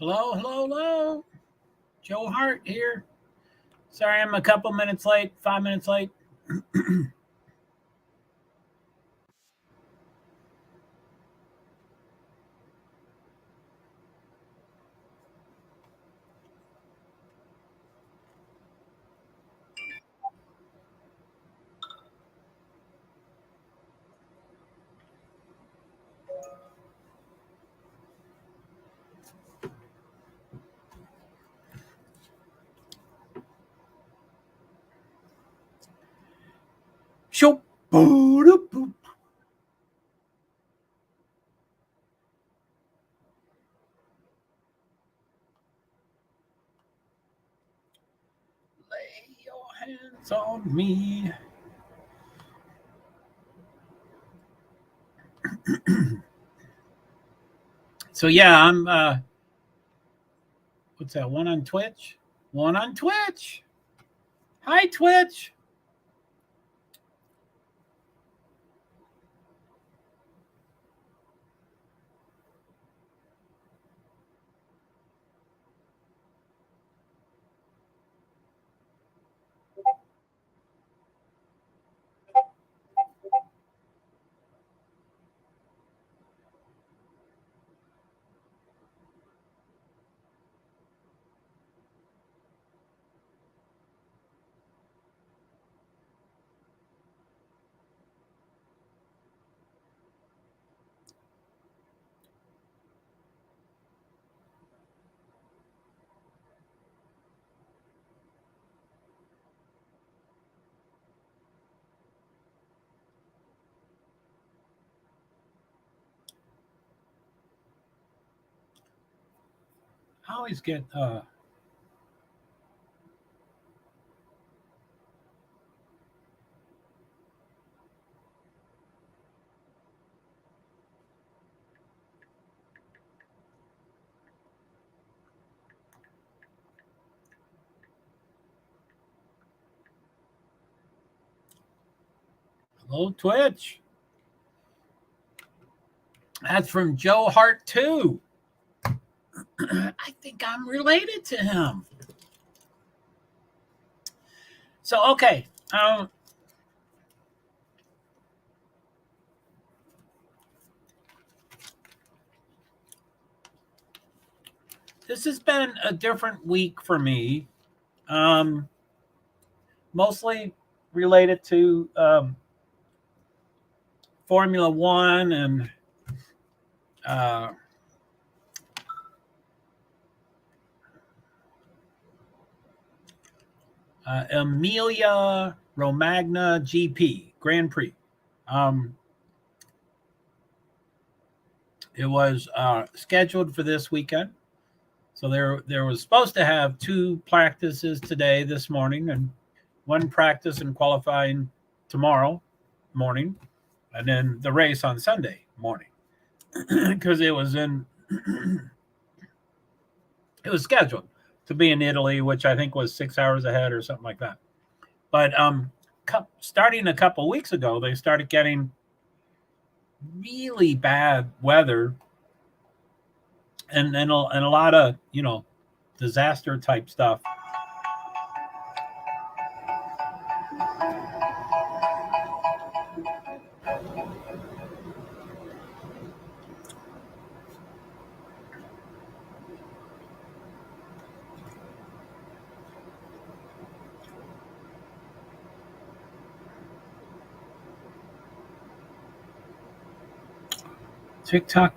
Hello, hello, hello. JoeHart here. Sorry, I'm a couple minutes late, 5 minutes late. Shoop. Boop. Lay your hands on me. So yeah, I'm what's that? One on Twitch? One on Twitch. Hi Twitch. I always get hello Twitch. That's from JoeHart too. I think I'm related to him. So okay. This has been a different week for me. Mostly related to Formula One and Emilia Romagna GP Grand Prix. It was scheduled for this weekend. So there was supposed to have two practices today, this morning, and one practice and qualifying tomorrow morning, and then the race on Sunday morning because it was scheduled to be in Italy, which I think was 6 hours ahead or something like that. But starting a couple weeks ago, they started getting really bad weather and a lot of disaster type stuff. TikTok.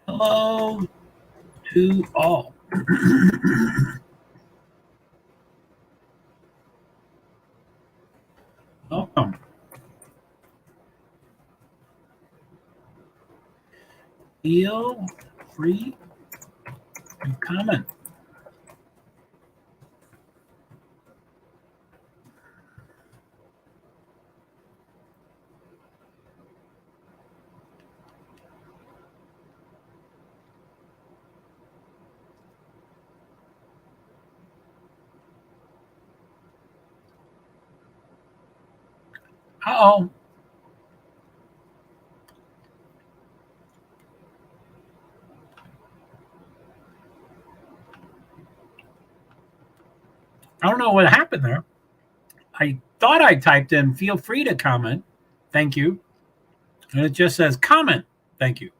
Hello to all. Welcome. Feel free to comment. Uh-oh. I don't know what happened there. I thought I typed in feel free to comment. Thank you. And it just says comment. Thank you.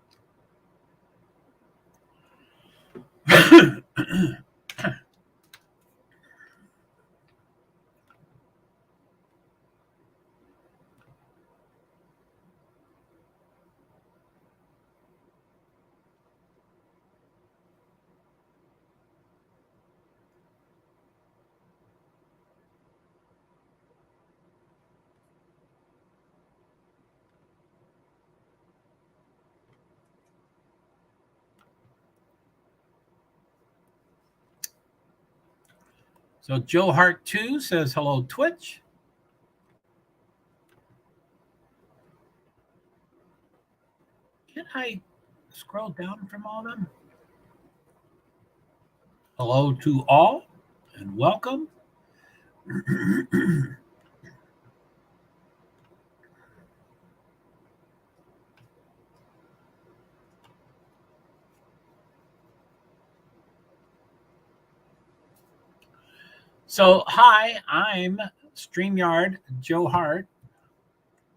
So JoeHart 2 says hello, Twitch. Can I scroll down from all of them? Hello to all and welcome. So, hi, I'm StreamYard JoeHart.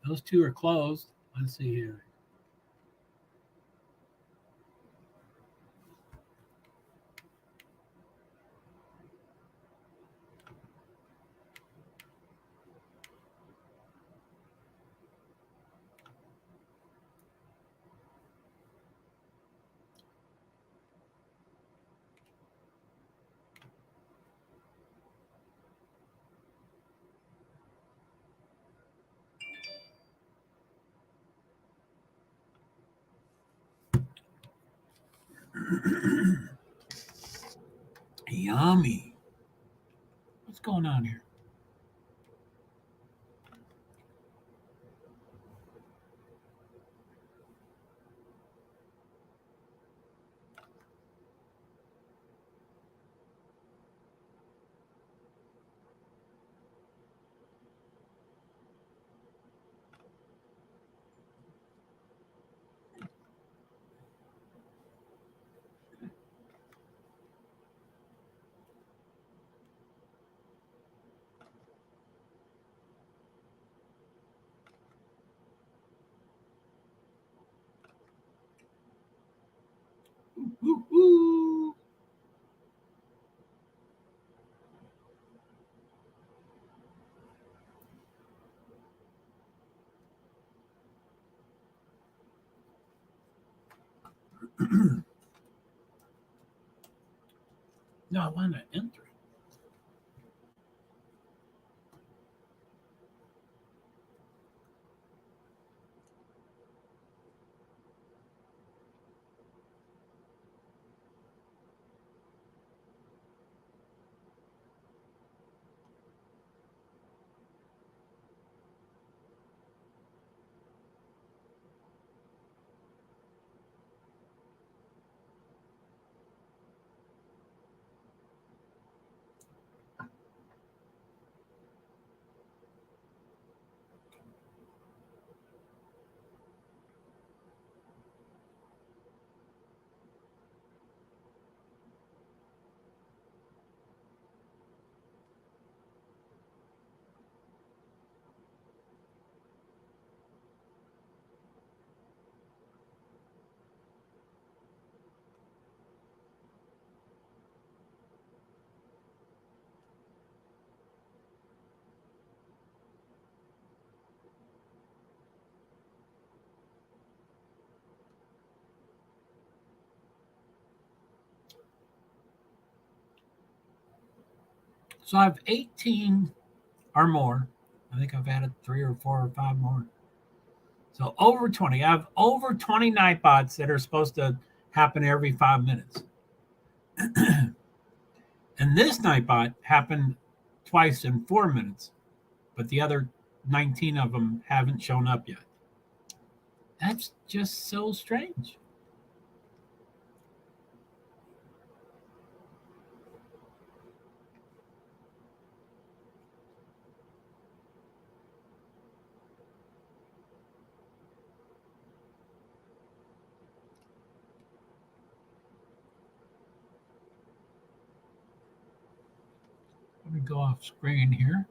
Those two are closed. Let's see here. Yummy. What's going on here? Ooh, ooh. No, I want to enter it. So I have 18 or more. I think I've added 3 or 4 or 5 more. So over 20. I have over 20 Nightbots that are supposed to happen every 5 minutes. And this Nightbot happened twice in 4 minutes, but the other 19 of them haven't shown up yet. That's just so strange. Let me go off screen here.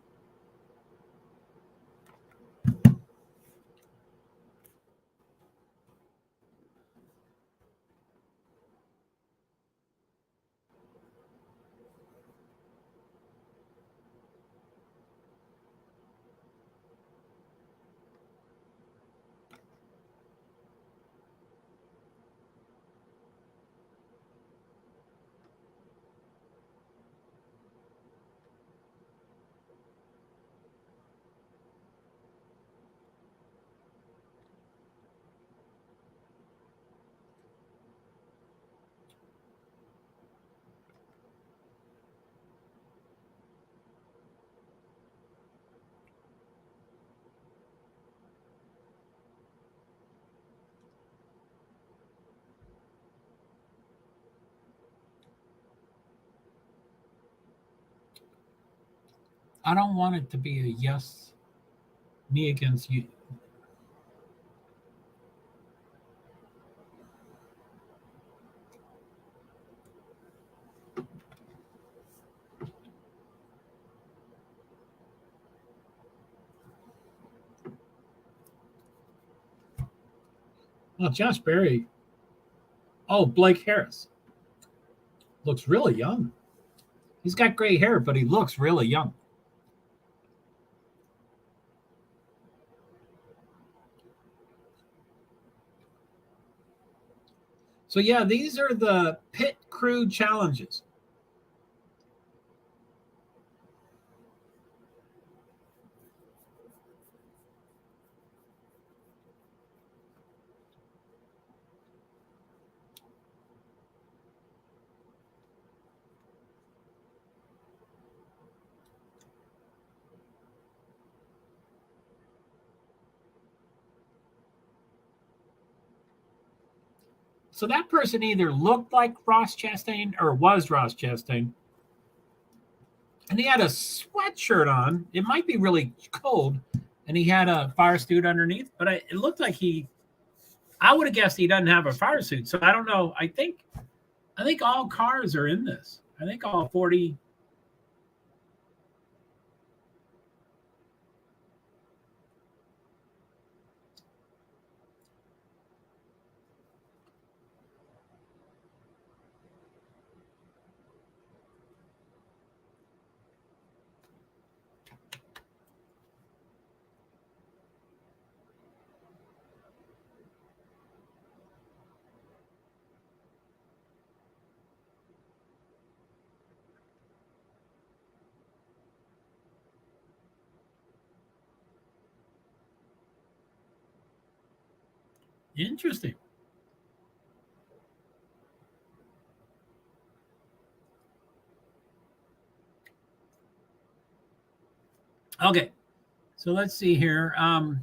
I don't want it to be a yes, me against you. Well, Josh Berry. Oh, Blake Harris. Looks really young. He's got gray hair, but he looks really young. So yeah, these are the pit crew challenges. So that person either looked like Ross Chastain or was Ross Chastain. And he had a sweatshirt on. It might be really cold. And he had a fire suit underneath, but it looked like I would have guessed he doesn't have a fire suit. So I don't know. I think all cars are in this. I think all 40. Interesting. Okay. So let's see here. I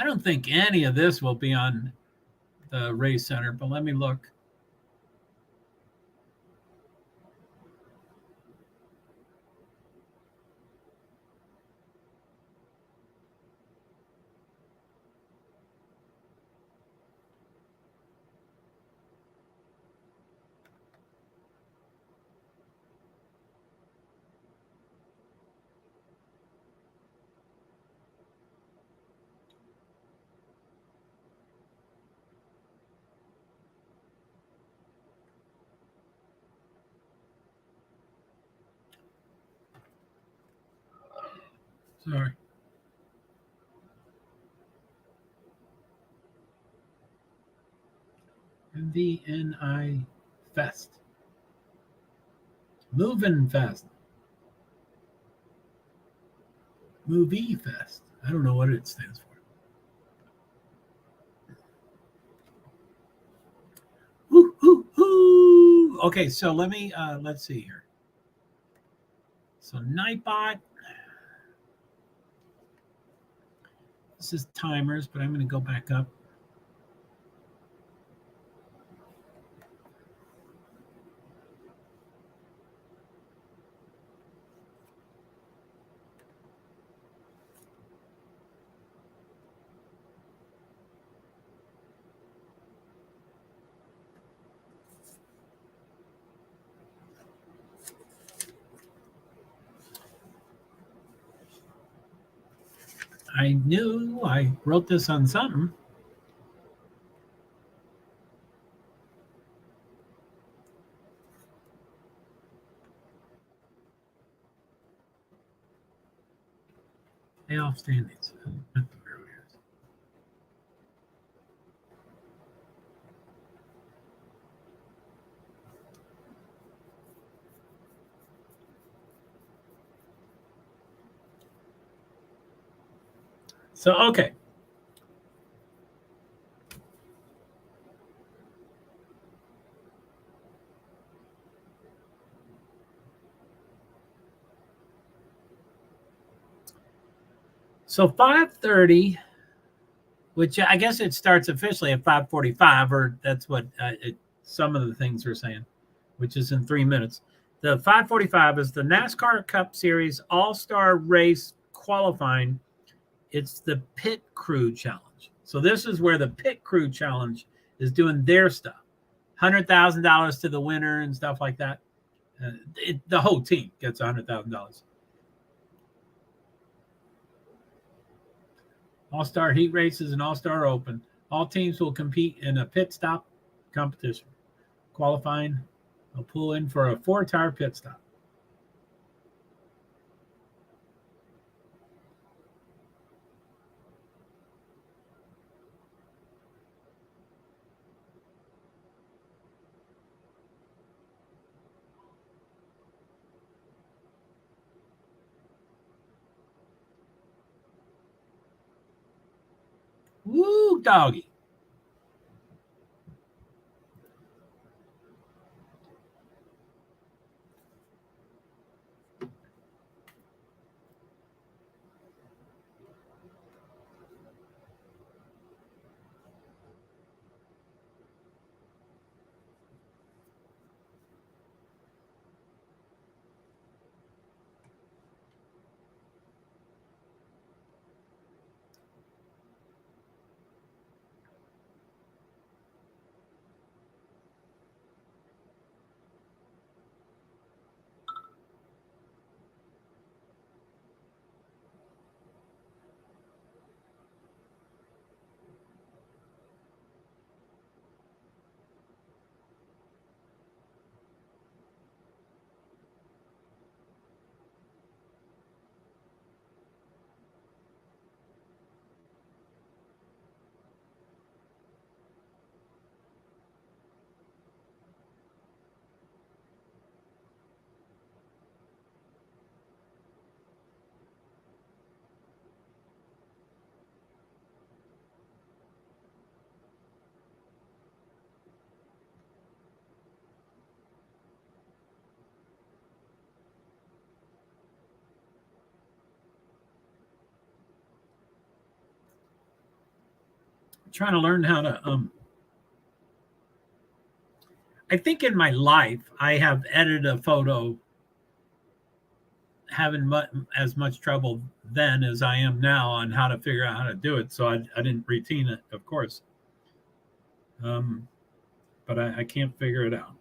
don't think any of this will be on the race center, but let me look. Sorry. MVNI Fest. Moving Fest. Movie Fest. I don't know what it stands for. Woo, woo, woo. Okay, so let's see here. So Nightbot. This is timers, but I'm going to go back up. I knew I wrote this on something. Payoff standings. So, okay. So 5:30, which I guess it starts officially at 5:45, or that's what some of the things are saying, which is in 3 minutes. The 5:45 is the NASCAR Cup Series All-Star Race qualifying. It's the Pit Crew Challenge. So this is where the Pit Crew Challenge is doing their stuff. $100,000 to the winner and stuff like that. The whole team gets $100,000. All-Star Heat Races and All-Star Open. All teams will compete in a pit stop competition. Qualifying, they'll pull in for a 4-tire pit stop. Woo, doggy. Trying to learn how to I think in my life I have edited a photo having as much trouble then as I am now on how to figure out how to do it. So I didn't routine it, of course. But I can't figure it out.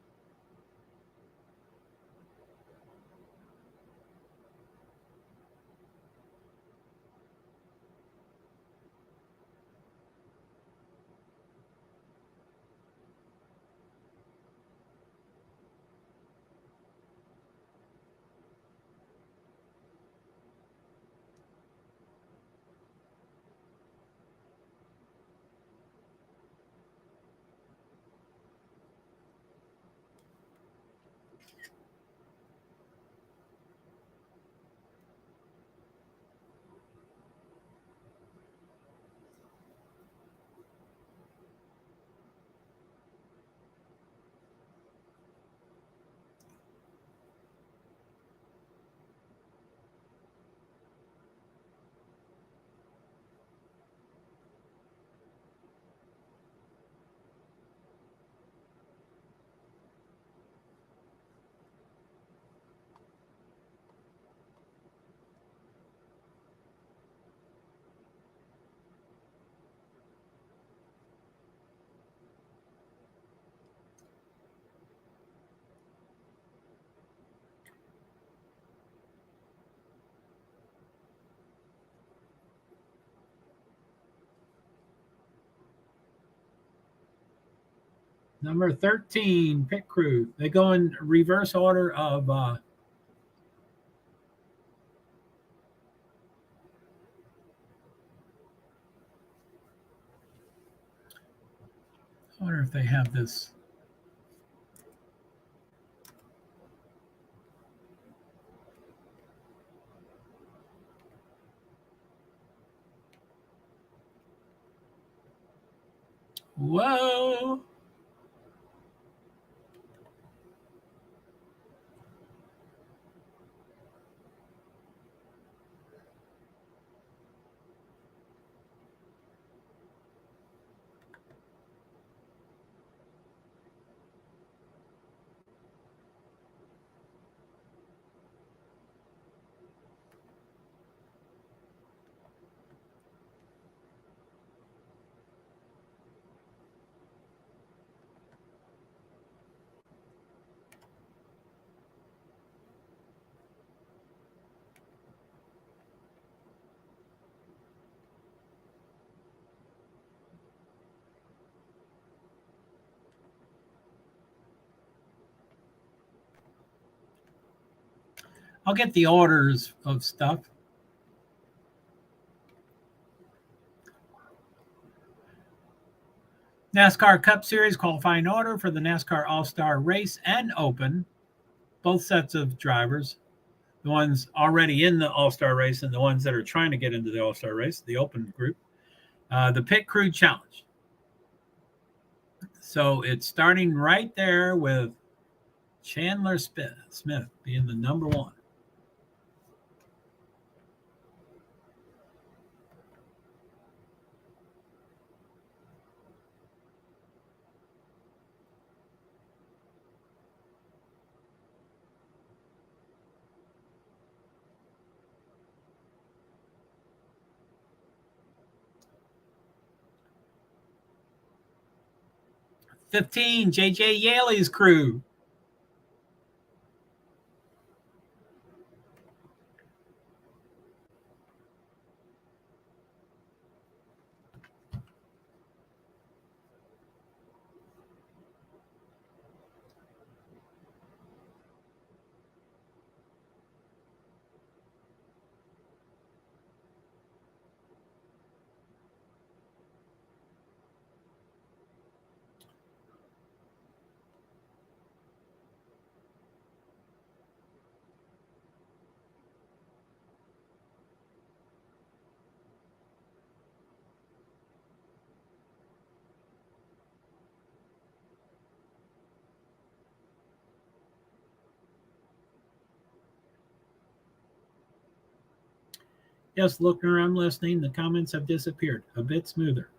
Number 13, pit crew. They go in reverse order of I wonder if they have this. Whoa. I'll get the orders of stuff. NASCAR Cup Series qualifying order for the NASCAR All-Star Race and Open. Both sets of drivers, the ones already in the All-Star Race and the ones that are trying to get into the All-Star Race, the Open group. The Pit Crew Challenge. So it's starting right there with Chandler Smith being the number one. $15, JJ Yaley's crew. Yes, looking around listening, the comments have disappeared. A bit smoother.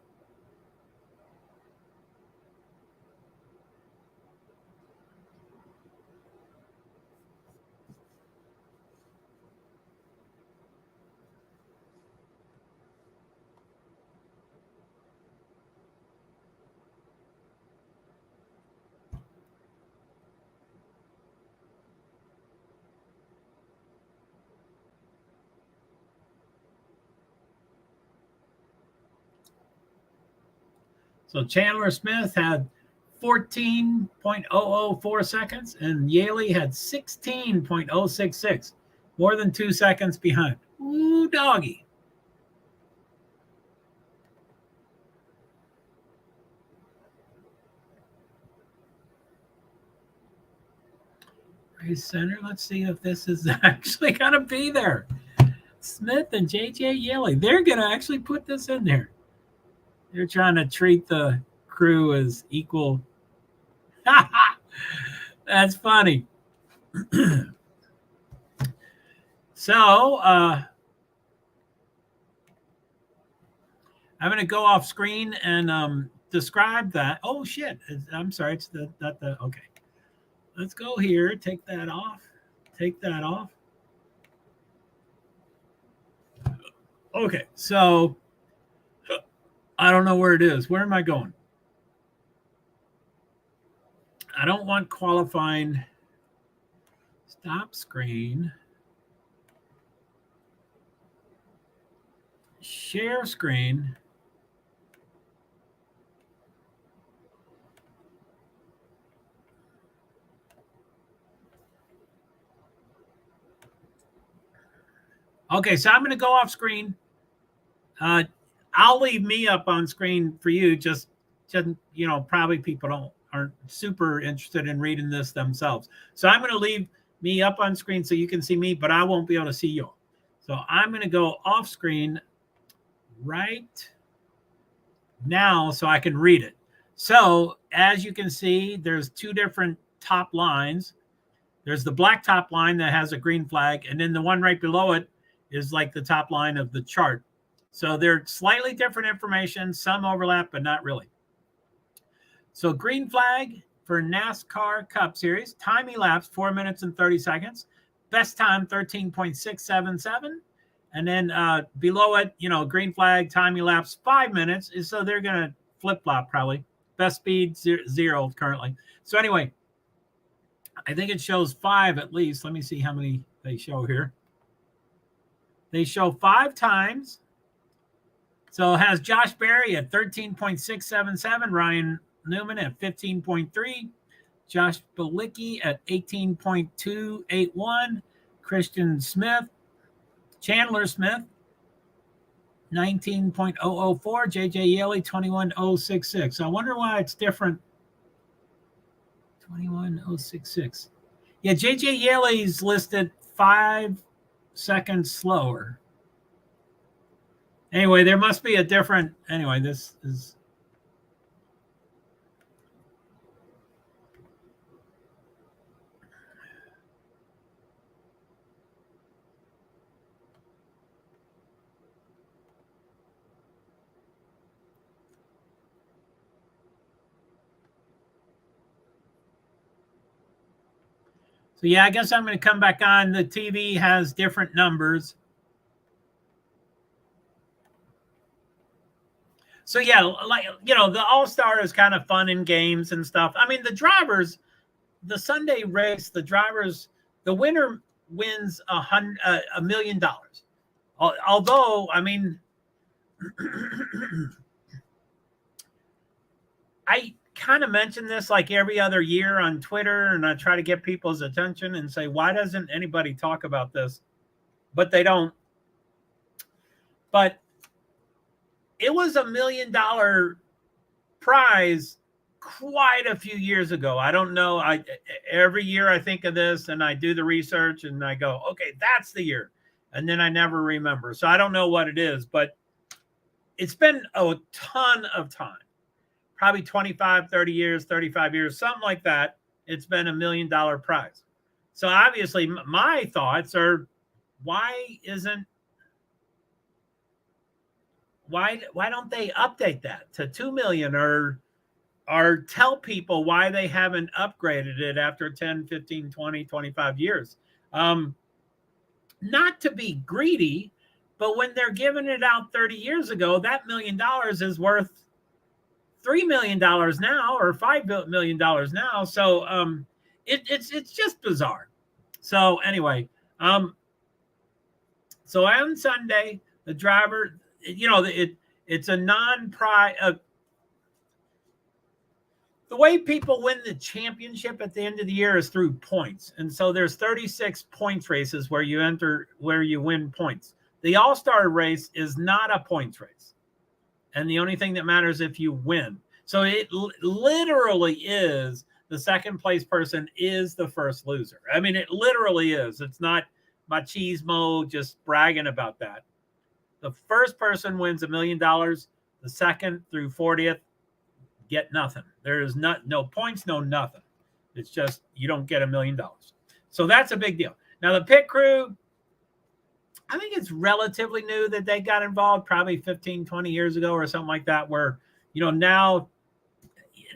So Chandler Smith had 14.004 seconds, and Yaley had 16.066, more than 2 seconds behind. Ooh, doggy. Race center. Let's see if this is actually going to be there. Smith and JJ Yaley. They're going to actually put this in there. They're trying to treat the crew as equal. That's funny. So, I'm going to go off screen and describe that. Oh, shit. I'm sorry. It's not the. Okay. Let's go here. Take that off. Take that off. Okay. So, I don't know where it is. Where am I going? I don't want qualifying. Stop screen. Share screen. Okay, so I'm going to go off screen. I'll leave me up on screen for you. Just probably people aren't super interested in reading this themselves. So I'm going to leave me up on screen so you can see me, but I won't be able to see you. So I'm going to go off screen right now so I can read it. So as you can see, there's two different top lines. There's the black top line that has a green flag, and then the one right below it is like the top line of the chart. So they're slightly different information, some overlap, but not really. So green flag for NASCAR Cup Series, time elapsed 4 minutes and 30 seconds. Best time 13.677. And then below it, green flag, time elapsed 5 minutes. So they're going to flip-flop probably. Best speed, 0 currently. So anyway, I think it shows 5 at least. Let me see how many they show here. They show 5 times. So it has Josh Berry at 13.677, Ryan Newman at 15.3, Josh Bilicki at 18.281, Christian Smith, Chandler Smith, 19.004, JJ Yeley, 21.066. So I wonder why it's different. 21.066. Yeah, JJ Yeley's listed 5 seconds slower. Anyway, there must be a different. Anyway, this is. So yeah, I guess I'm going to come back on. The TV has different numbers. So yeah, like the All-Star is kind of fun in games and stuff. I mean, the drivers, the Sunday race, the winner wins $1 million. Although, I mean, I kind of mention this like every other year on Twitter, and I try to get people's attention and say, why doesn't anybody talk about this? But they don't. But it was $1 million prize quite a few years ago. I don't know. Every year I think of this and I do the research and I go, okay, that's the year. And then I never remember. So I don't know what it is, but it's been a ton of time, probably 25, 30 years, 35 years, something like that. It's been $1 million prize. So obviously my thoughts are, why don't they update that to 2 million or tell people why they haven't upgraded it after 10, 15, 20, 25 years? Not to be greedy, but when they're giving it out 30 years ago, that $1 million is worth $3 million now or $5 million now. So it's just bizarre. So anyway, so on Sunday, the driver, it's a non-prize. The way people win the championship at the end of the year is through points. And so there's 36 points races where you win points. The All-Star race is not a points race. And the only thing that matters if you win. So it literally is the second place person is the first loser. I mean, it literally is. It's not machismo just bragging about that. The first person wins $1 million. The second through 40th get nothing. There is no points, no nothing. It's just you don't get $1 million. So that's a big deal. Now the pit crew, I think it's relatively new that they got involved, probably 15, 20 years ago or something like that, where, now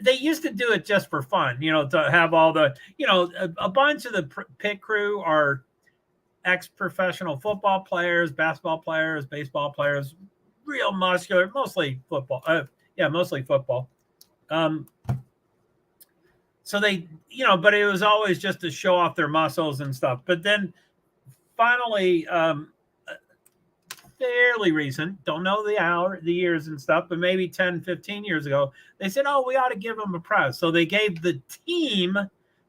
they used to do it just for fun, to have all the, a bunch of the pit crew are ex-professional football players, basketball players, baseball players, real muscular, mostly football. Mostly football. So they, but it was always just to show off their muscles and stuff. But then finally, fairly recent, don't know the years and stuff, but maybe 10, 15 years ago, they said, oh, we ought to give them a prize. So they gave the team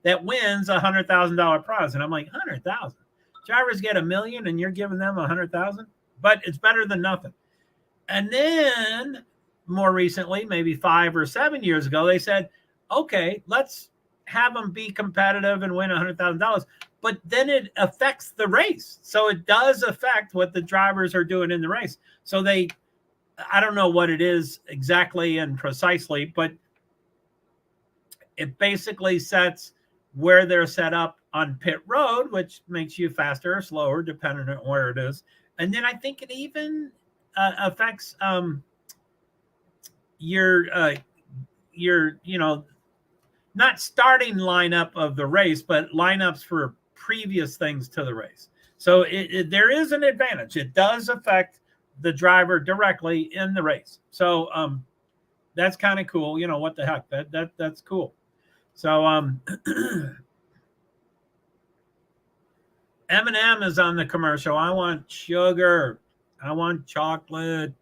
that wins $100,000 prize. And I'm like, 100,000? Drivers get $1 million and you're giving them 100,000, but it's better than nothing. And then more recently, maybe 5 or 7 years ago, they said, okay, let's have them be competitive and win $100,000. But then it affects the race. So it does affect what the drivers are doing in the race. So I don't know what it is exactly and precisely, but it basically sets where they're set up on pit road, which makes you faster or slower, depending on where it is. And then I think it even affects your not starting lineup of the race, but lineups for previous things to the race. So there is an advantage. It does affect the driver directly in the race. So that's kind of cool. What the heck? That's cool. So M&M is on the commercial. I want sugar. I want chocolate.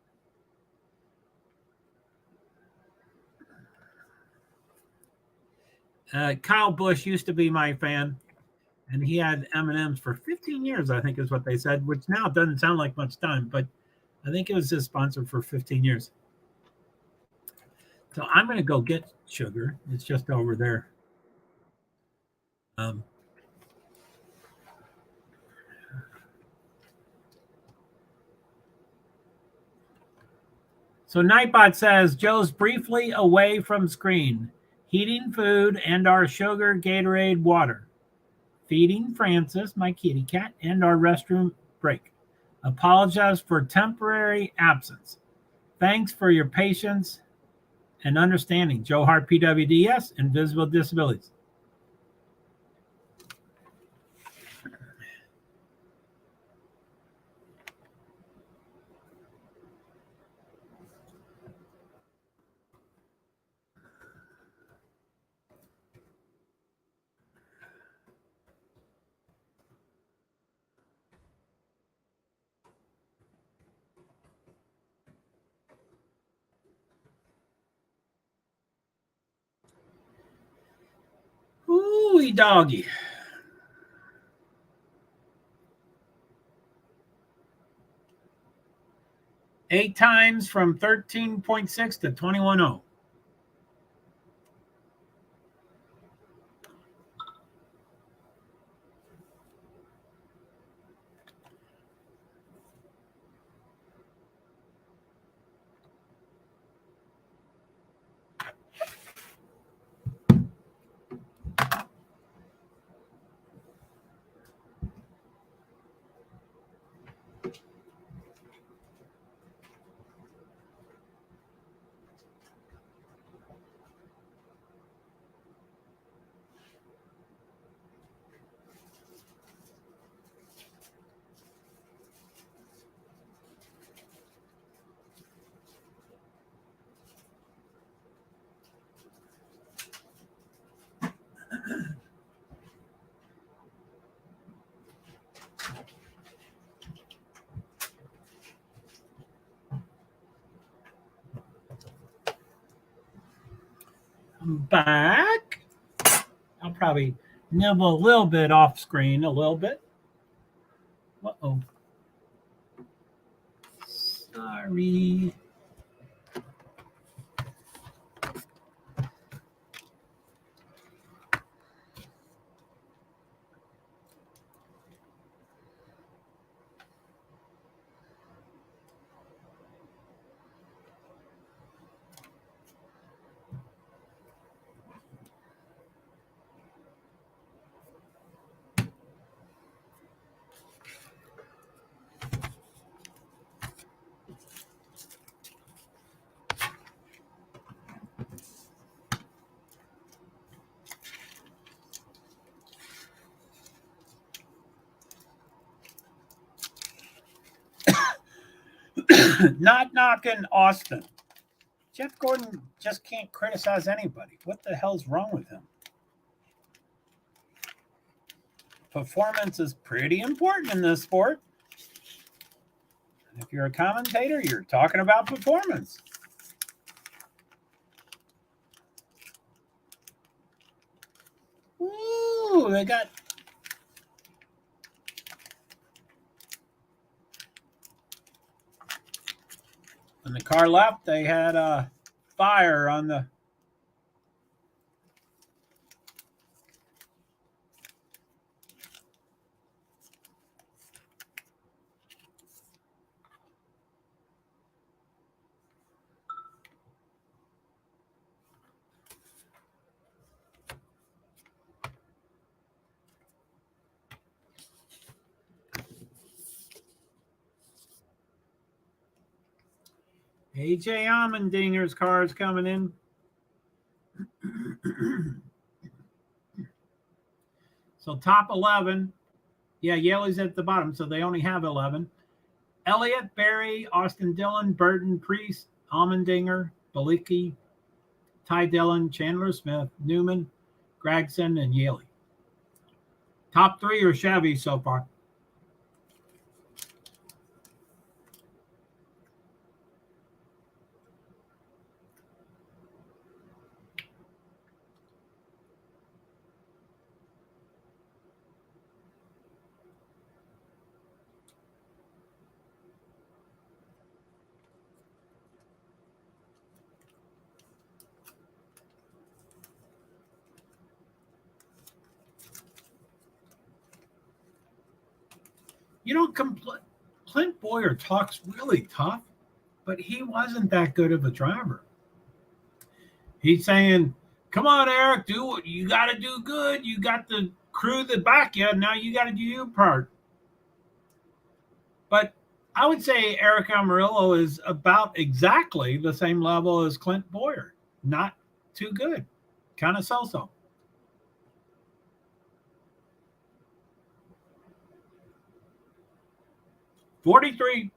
Kyle Busch used to be my fan, and he had M&Ms for 15 years, I think is what they said, which now doesn't sound like much time, but I think it was his sponsor for 15 years. So I'm going to go get sugar. It's just over there. So Nightbot says, Joe's briefly away from screen, heating food and our sugar Gatorade water, feeding Francis, my kitty cat, and our restroom break. Apologize for temporary absence. Thanks for your patience and understanding. JoeHart, PwD's, Invisible Disabilities. Ooh, doggy. Eight times from 13.6 to 21.0. I'm back. I'll probably nibble a little bit off screen, a little bit. Uh-oh. Sorry. Not knocking Austin. Jeff Gordon just can't criticize anybody. What the hell's wrong with him? Performance is pretty important in this sport. And if you're a commentator, you're talking about performance. Ooh, they got When the car left, they had a fire on the AJ Allmendinger's car is coming in. So top 11. Yeah, Yaley's at the bottom, so they only have 11. Elliott, Barry, Austin Dillon, Burton, Priest, Allmendinger, Balicki, Ty Dillon, Chandler Smith, Newman, Gregson, and Yaley. Top 3 are Chevy so far. You know, Clint Boyer talks really tough, but he wasn't that good of a driver. He's saying, come on, Eric, do what you got to do good. You got the crew that back you. Now you got to do your part. But I would say Eric Amarillo is about exactly the same level as Clint Boyer. Not too good. Kind of so-so. $43.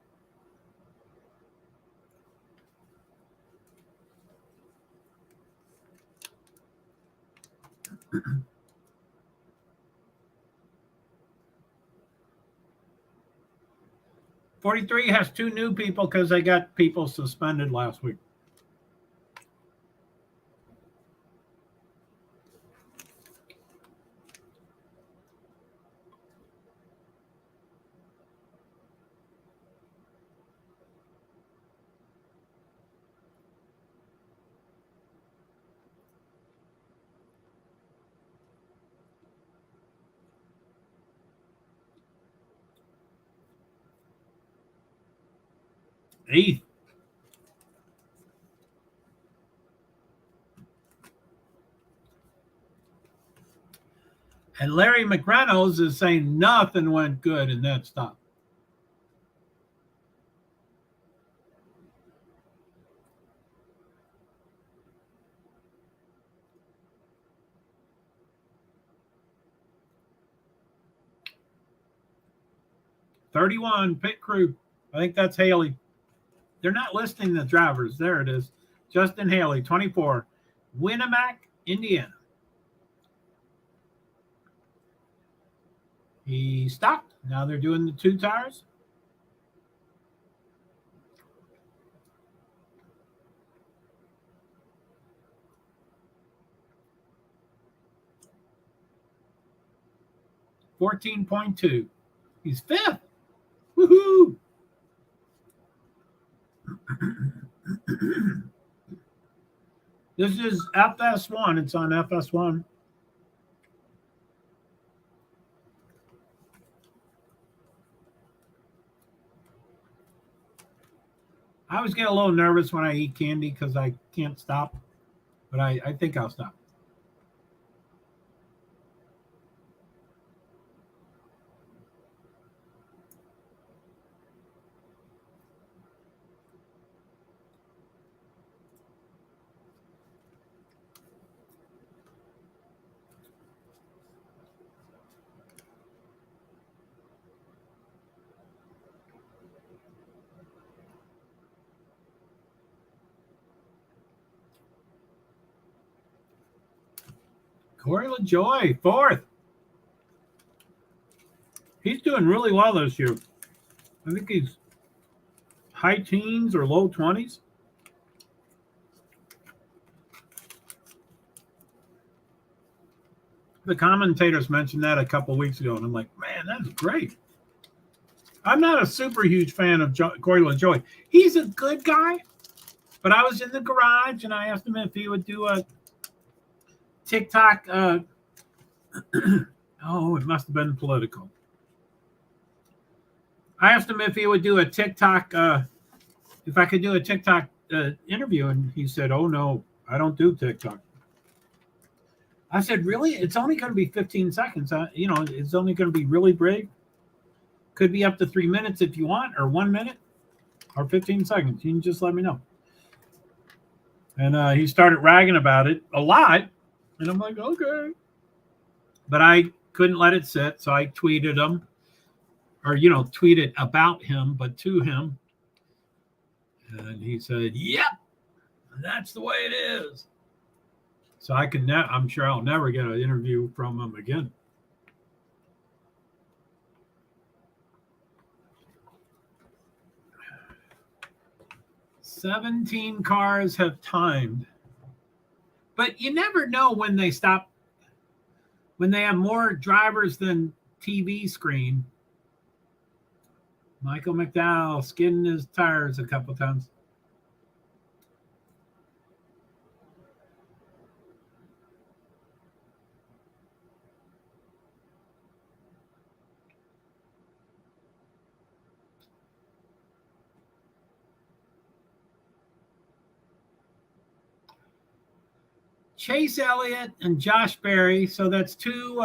$43 has 2 new people because they got people suspended last week. Eighth. And Larry McReynolds is saying nothing went good in that stop. $31 pit crew. I think that's Haley. They're not listing the drivers. There it is. Justin Haley, 24. Winnemac, Indiana. He stopped. Now they're doing the 2 tires. $14.2. He's 5th. Woohoo! This is FS1. It's on FS1. I always get a little nervous when I eat candy because I can't stop, but I think I'll stop. Corey LaJoy, 4th. He's doing really well this year. I think he's high teens or low 20s. The commentators mentioned that a couple of weeks ago, and I'm like, man, that's great. I'm not a super huge fan of Corey LaJoy. He's a good guy, but I was in the garage and I asked him if he would do a TikTok. Oh, it must have been political. I asked him if he would do a TikTok, if I could do a TikTok interview, and he said, "Oh no, I don't do TikTok." I said, "Really? It's only going to be 15 seconds. It's only going to be really brief. Could be up to 3 minutes if you want, or 1 minute, or 15 seconds. You can just let me know." And he started ragging about it a lot, and I'm like, "Okay," but I couldn't let it sit, so I tweeted him. Or, tweeted about him, but to him. And he said, "Yep, that's the way it is." So I'm sure I'll never get an interview from him again. "17 cars have timed." But you never know when they stop, when they have more drivers than TV screen. Michael McDowell skidding his tires a couple times. Chase Elliott and Josh Berry. So that's two.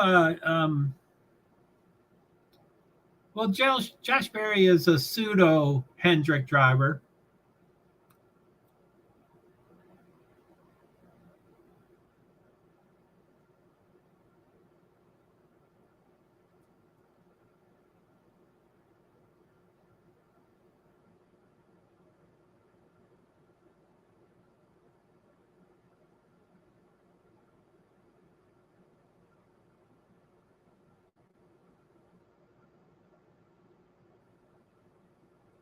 Well, Josh Berry is a pseudo Hendrick driver.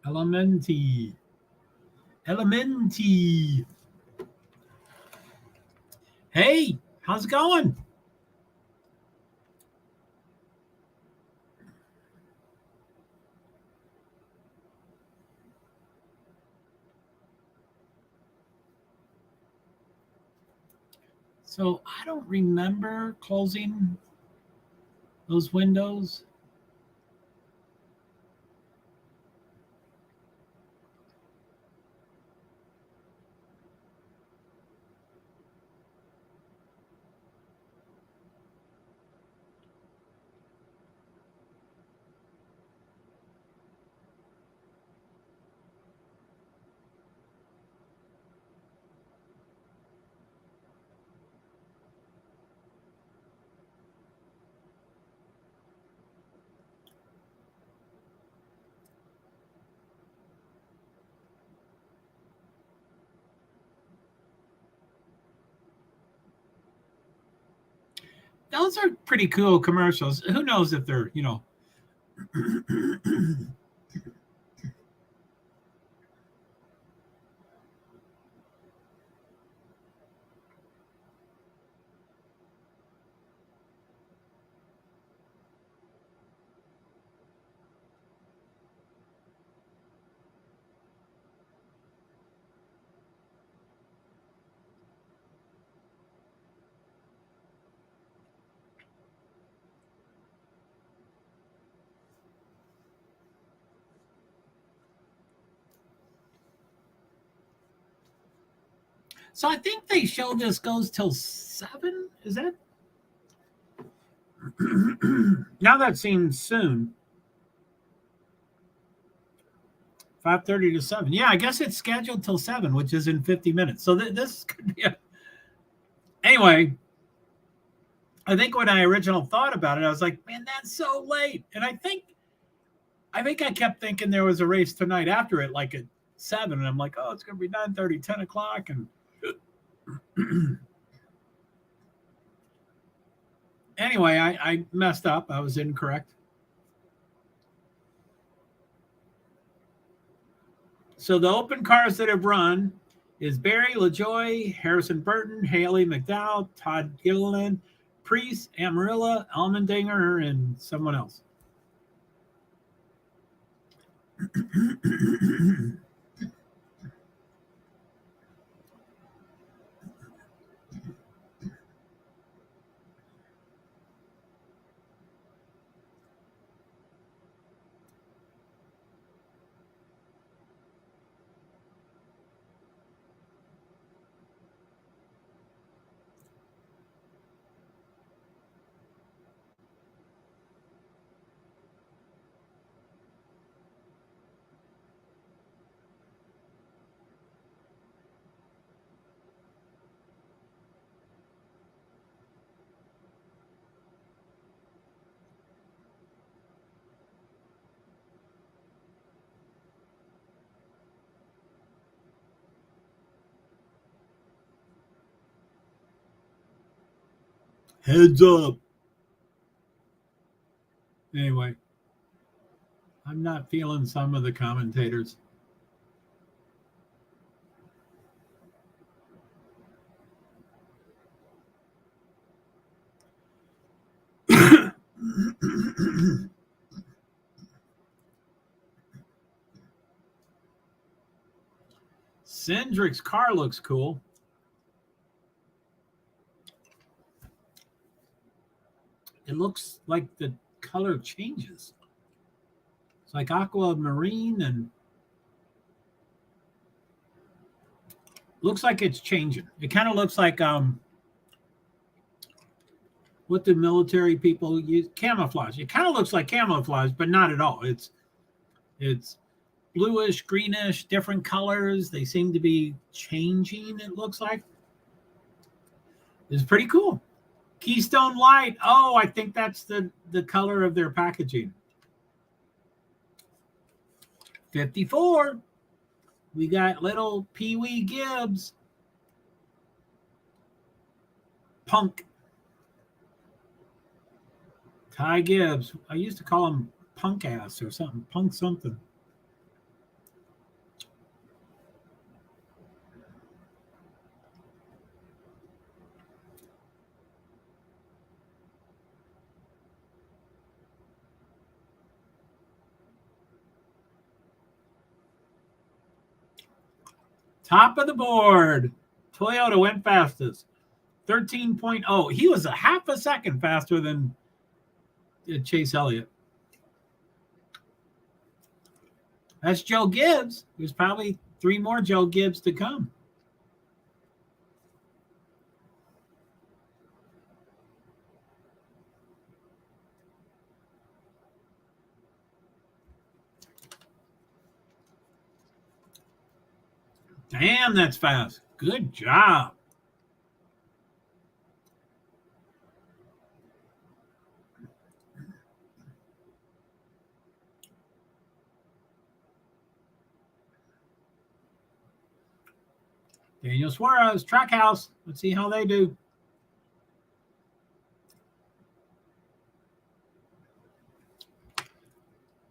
Elementi. Hey, how's it going? So I don't remember closing those windows. Those are pretty cool commercials. Who knows if they're, So I think they show this goes till 7. Is that? Now that seems soon. 5:30 to 7. Yeah, I guess it's scheduled till 7, which is in 50 minutes. So this could be Anyway, I think when I originally thought about it, I was like, man, that's so late. And I think I kept thinking there was a race tonight after it, like at 7. And I'm like, oh, it's going to be 9:30, 10 o'clock. And anyway, I messed up. I was incorrect. So the open cars that have run is Barry, LaJoy, Harrison Burton, Haley McDowell, Todd Gilliland, Priest, Amarilla, Allmendinger, and someone else. Heads up. Anyway, I'm not feeling some of the commentators. Cendric's car looks cool. It looks like the color changes. It's like aquamarine and looks like it's changing. It kind of looks like what the military people use, camouflage. It kind of looks like camouflage, but not at all. It's bluish, greenish, different colors. They seem to be changing, it looks like. It's pretty cool. Keystone Light. Oh, I think that's the color of their packaging. 54. We got little Pee Wee Gibbs. Punk. Ty Gibbs. I used to call him Punk Ass or something. Punk something. Top of the board. Toyota went fastest. 13.0. He was a half a second faster than Chase Elliott. That's Joe Gibbs. There's probably 3 more Joe Gibbs to come. Damn, that's fast. Good job. Daniel Suarez, Trackhouse. Let's see how they do.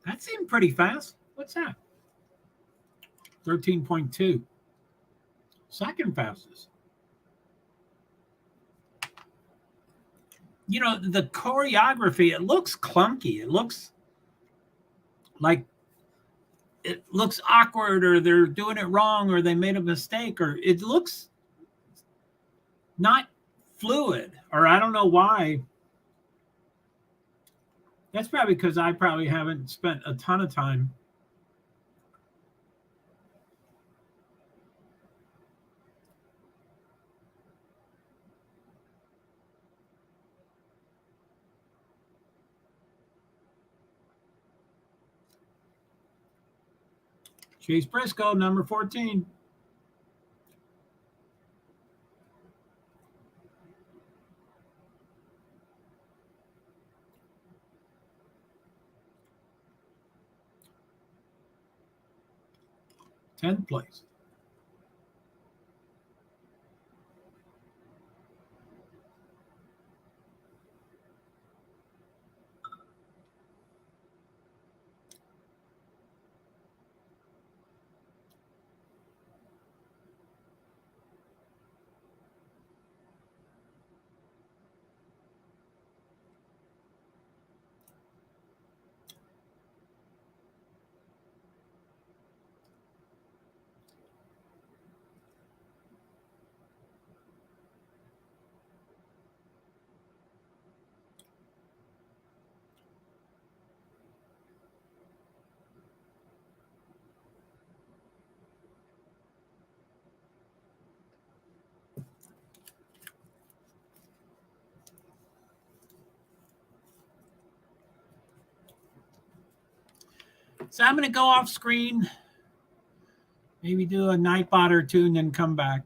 That seemed pretty fast. What's that? 13.2. Second fastest. You know, the choreography, it looks clunky. It looks like it looks awkward, or they're doing it wrong, or they made a mistake, or it looks not fluid, or I don't know why. That's probably because I probably haven't spent a ton of time. Chase Briscoe, number 14. Tenth place. So I'm going to go off screen, maybe do a Nightbot or two, and then come back.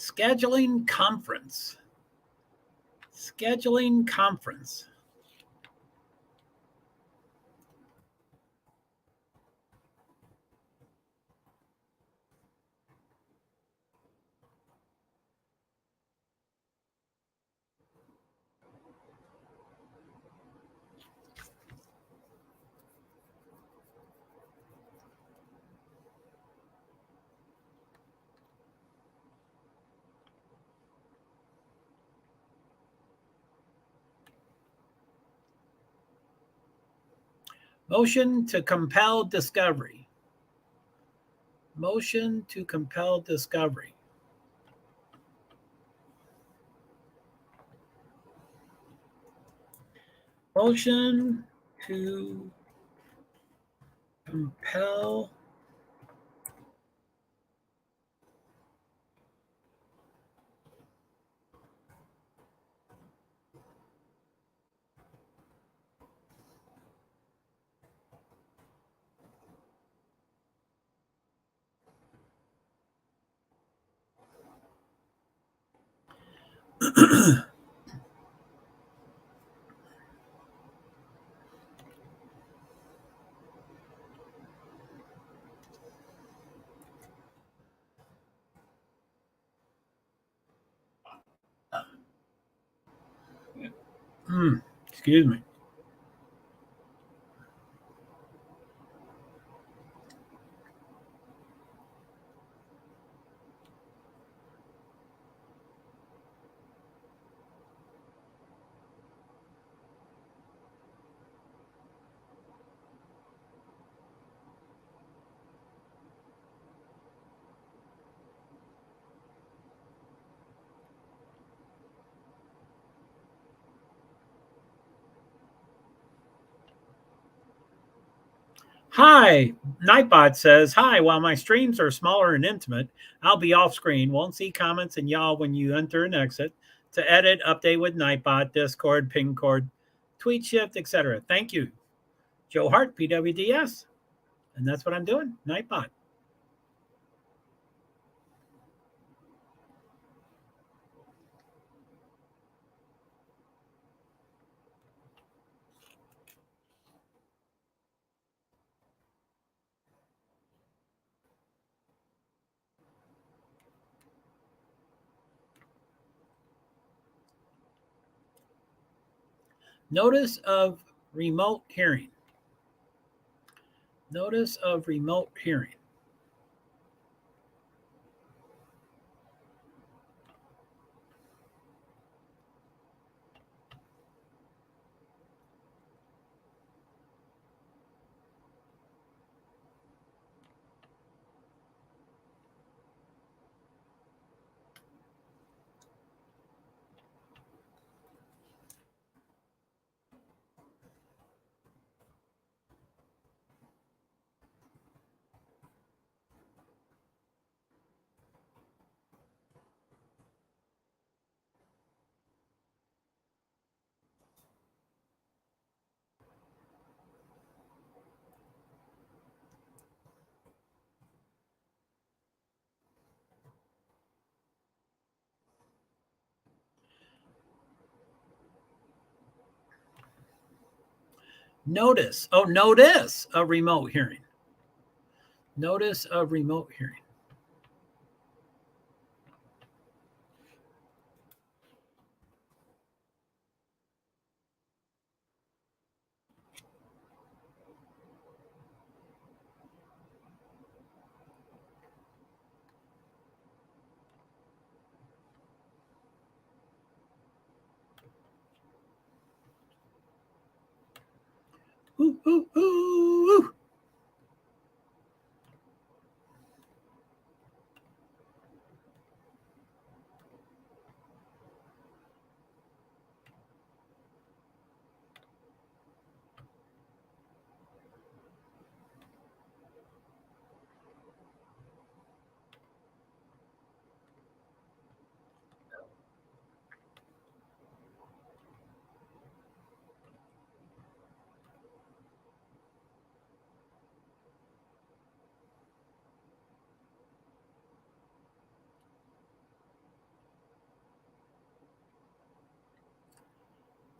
Scheduling conference. Scheduling conference. Motion to compel discovery. Motion to compel discovery. Motion to compel excuse me. Hi, Nightbot says, hi, while my streams are smaller and intimate, I'll be off screen. Won't see comments and y'all when you enter and exit. To edit, update with Nightbot, Discord, ping cord, tweet shift, etc. Thank you. JoeHart, PwD's. And that's what I'm doing, Nightbot. Notice of remote hearing. Notice of remote hearing. Notice of remote hearing. Notice of remote hearing. Ooh, ooh, ooh, ooh.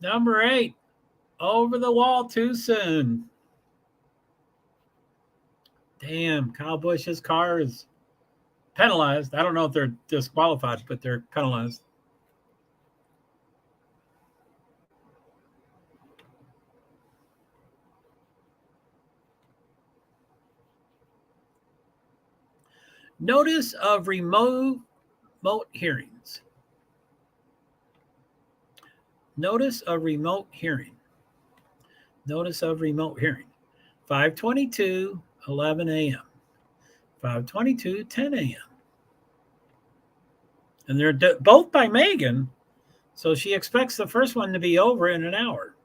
Number 8, over the wall too soon. Damn, Kyle Busch's car is penalized. I don't know if they're disqualified, but they're penalized. Notice of remote hearings. Notice of remote hearing. Notice of remote hearing. 5:22, 11 a.m. 5:22, 10 a.m. And they're both by Megan, so she expects the first one to be over in an hour.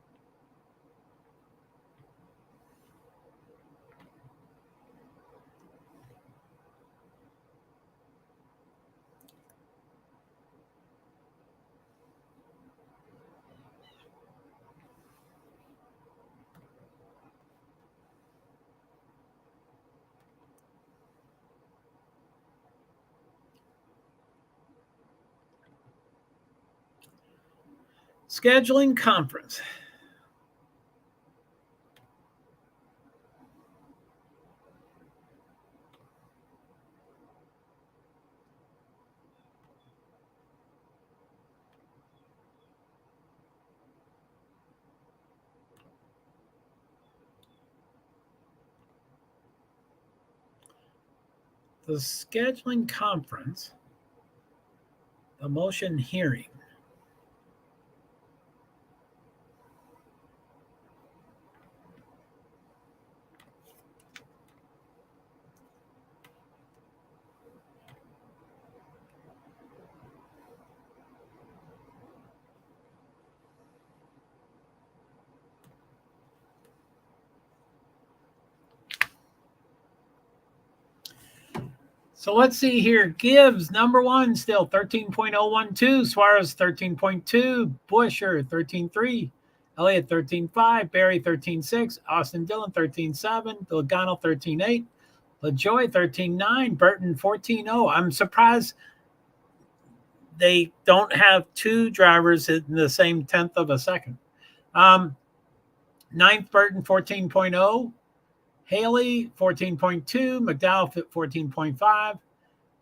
Scheduling conference. The scheduling conference, the motion hearing. So let's see here. Gibbs, number 1, still 13.012. Suarez, 13.2. Busher, 13.3. Elliott, 13.5. Barry, 13.6. Austin Dillon, 13.7. Logano, 13.8. LaJoy, 13.9. Burton, 14.0. I'm surprised they don't have 2 drivers in the same tenth of a second. Ninth, Burton, 14.0. Haley, 14.2. McDowell, 14.5.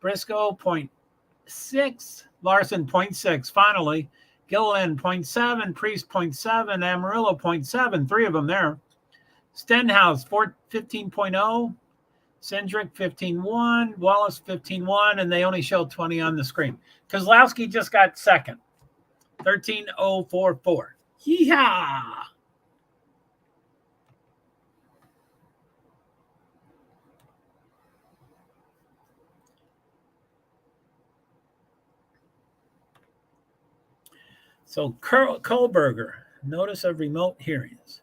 Briscoe, 0.6. Larson, 0.6. Finally, Gilliland, 0.7. Priest, 0.7. Amarillo, 0.7. 3 of them there. Stenhouse, 15.0. Cindric, 15.1. Wallace, 15.1. And they only showed 20 on the screen. Kozlowski just got second. 13.044. Yeehaw! So Kohlberger, notice of remote hearings.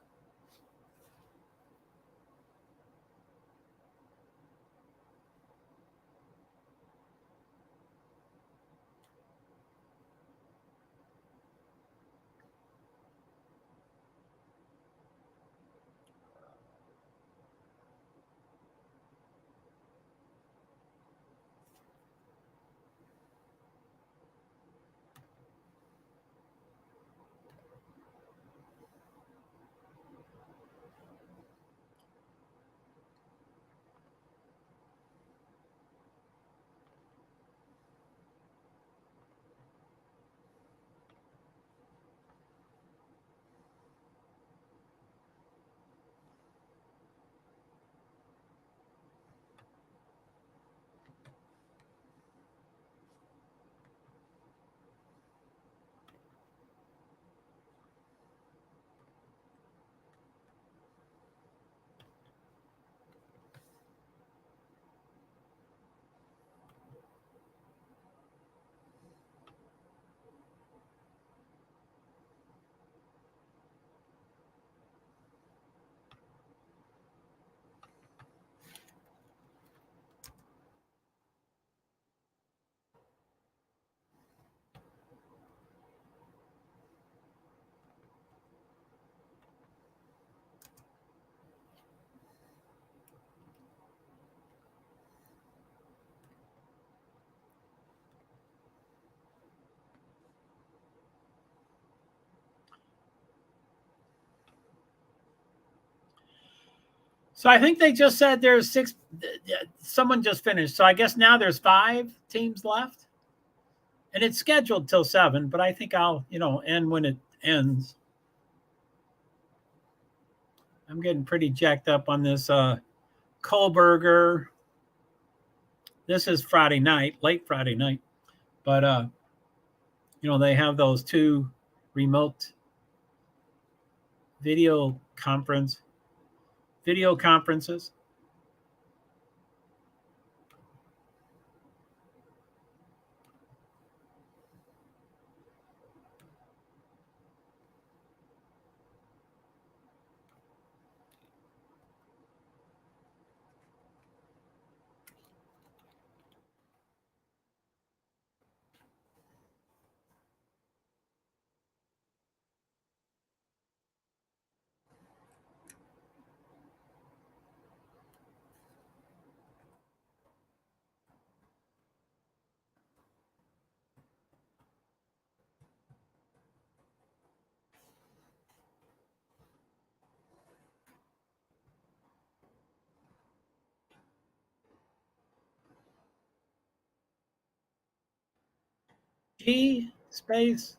So I think they just said there's 6. Someone just finished. So I guess now there's 5 teams left. And it's scheduled till 7, but I think I'll, end when it ends. I'm getting pretty jacked up on this Kohlberger. This is Friday night, late Friday night. But they have those 2 remote video conferences. G space.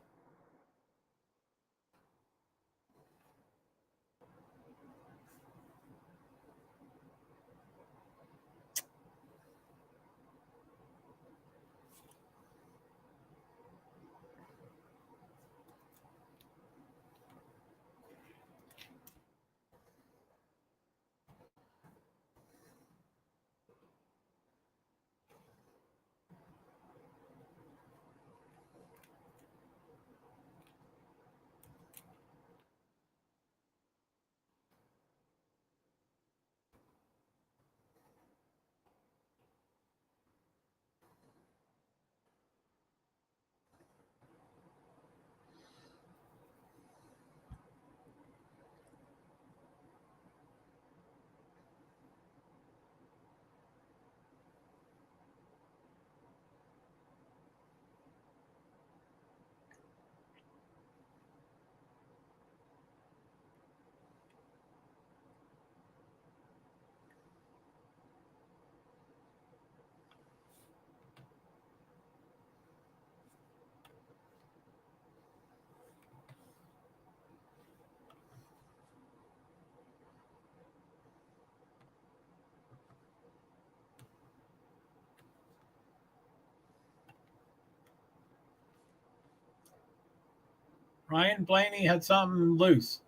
Ryan Blaney had something loose.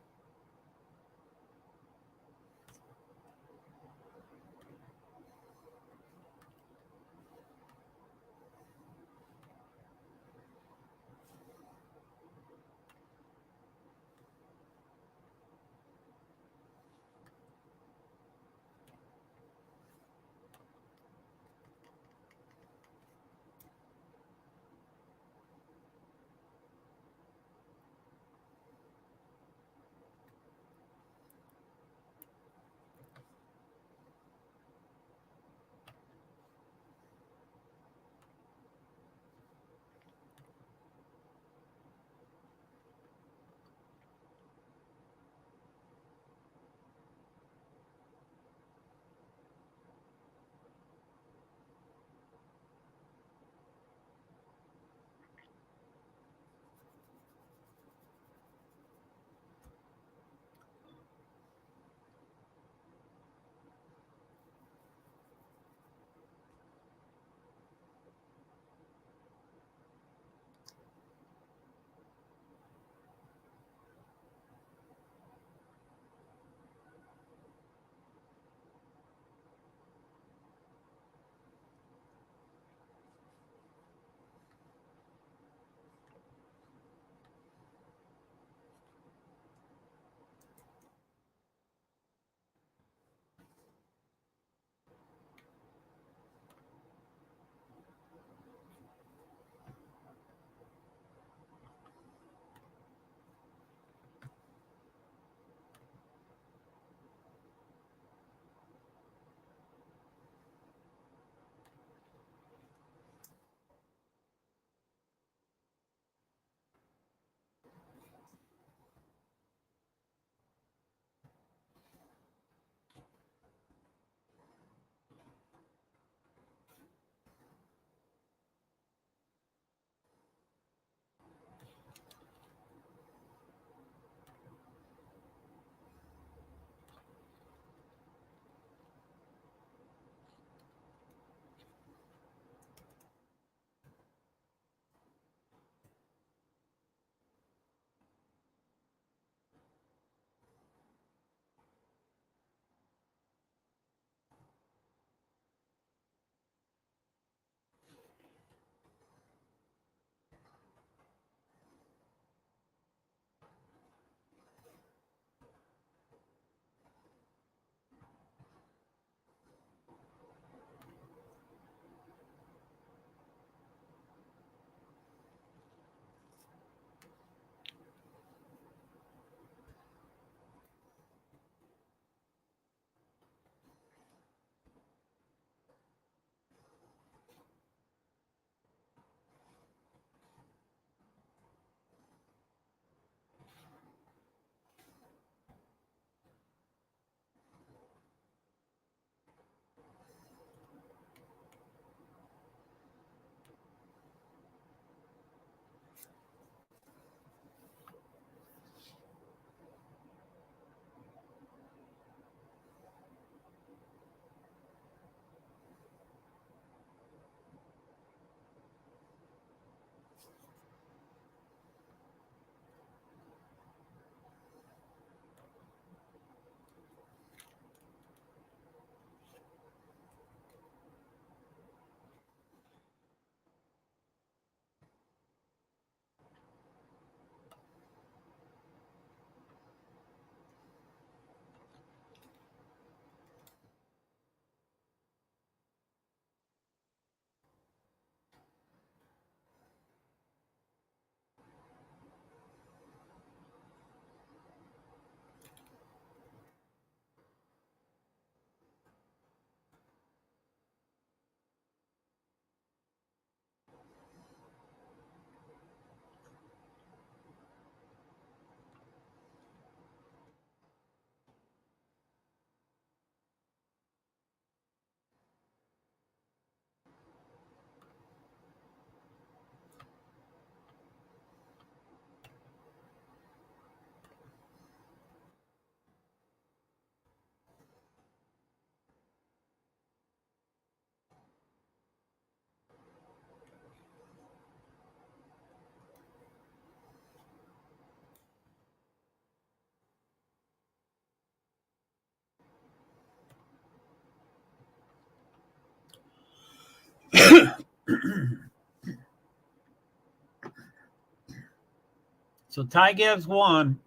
So Ty Gibbs won.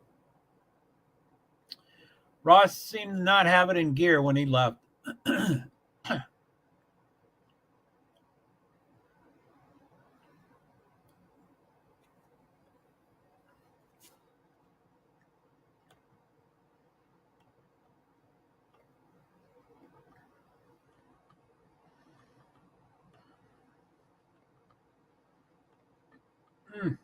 Ross seemed to not have it in gear when he left. Mm.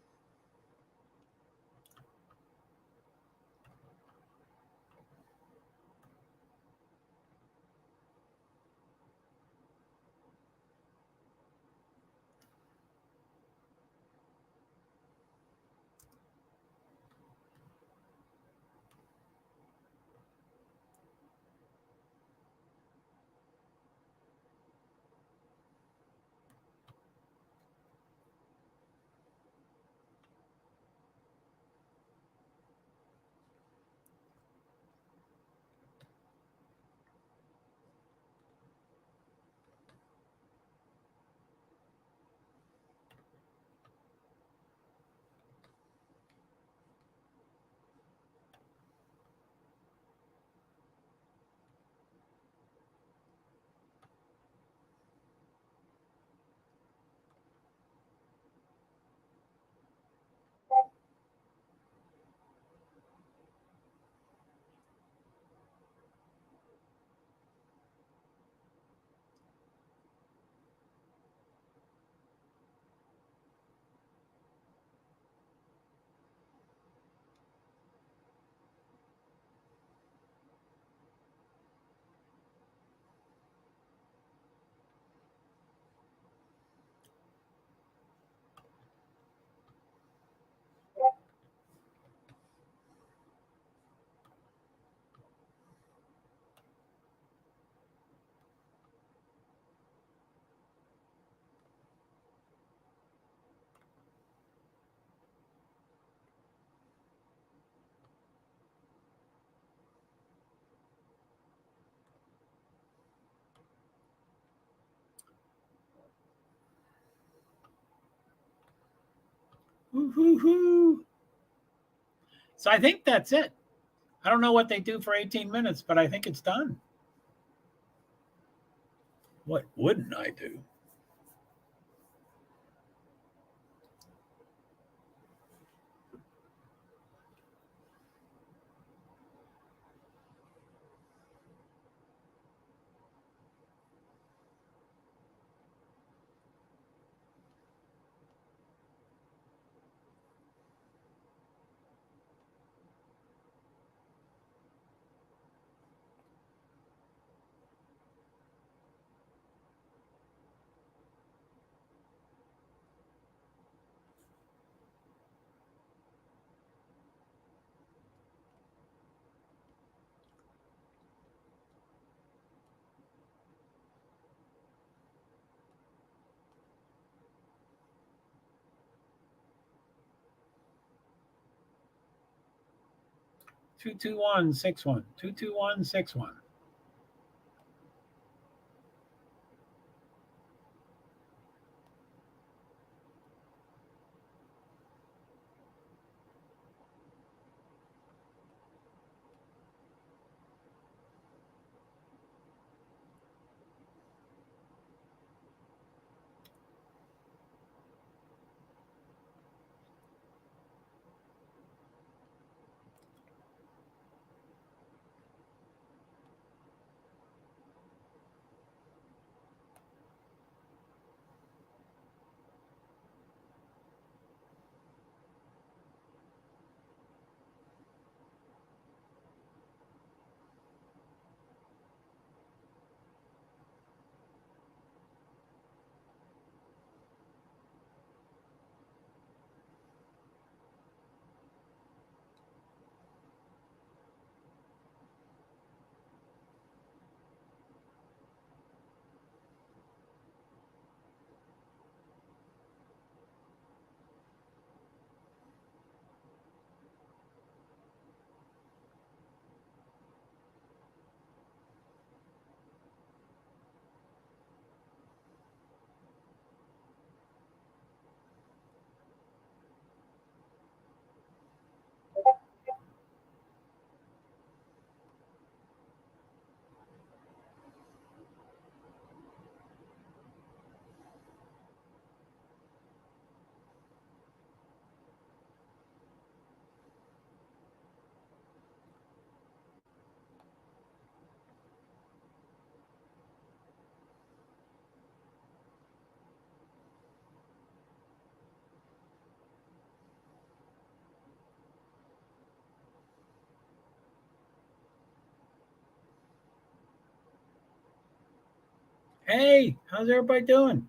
Woo-hoo-hoo. So I think that's it. I don't know what they do for 18 minutes, but I think it's done. What wouldn't I do? Two two one 6-1. 221 6-1. Hey, how's everybody doing?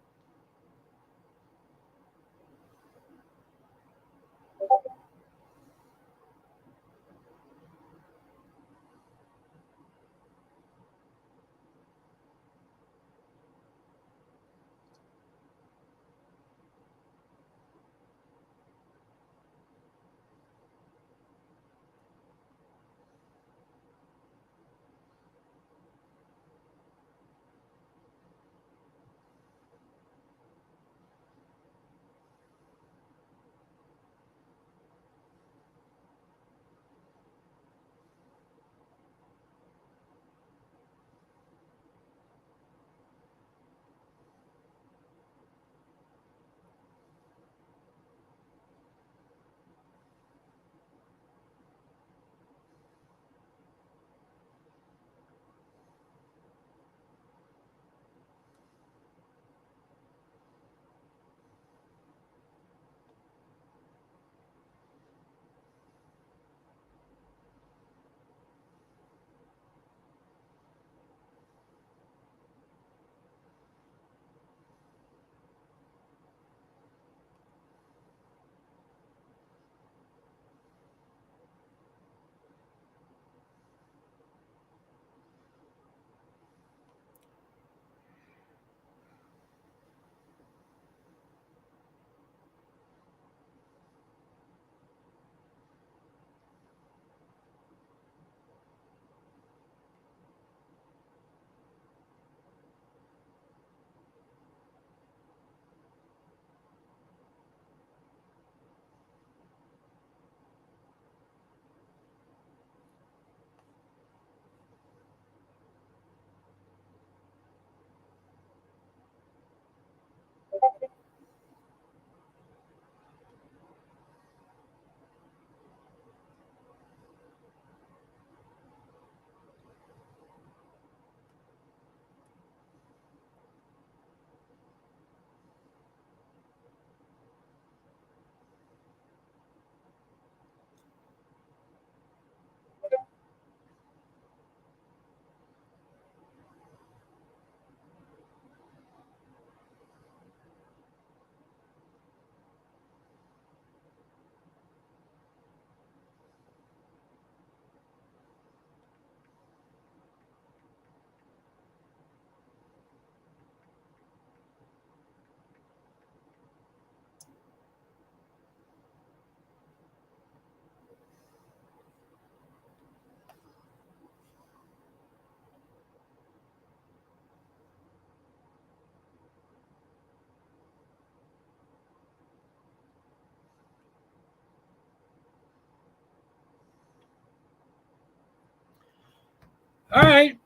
All right.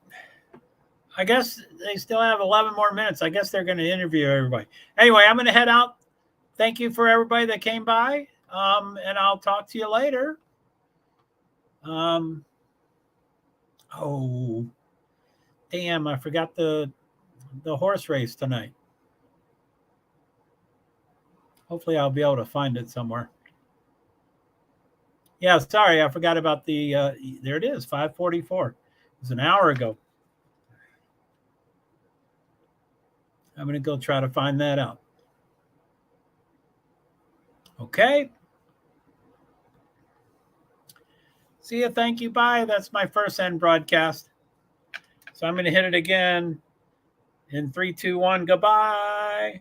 I guess they still have 11 more minutes. I guess they're going to interview everybody. Anyway, I'm going to head out. Thank you for everybody that came by. And I'll talk to you later. Oh, damn. I forgot the horse race tonight. Hopefully I'll be able to find it somewhere. Yeah, sorry. I forgot about the, there it is, 5:44. It was an hour ago. I'm going to go try to find that out. Okay. See you. Thank you. Bye. That's my first end broadcast. So I'm going to hit it again in 3, 2, 1. Goodbye.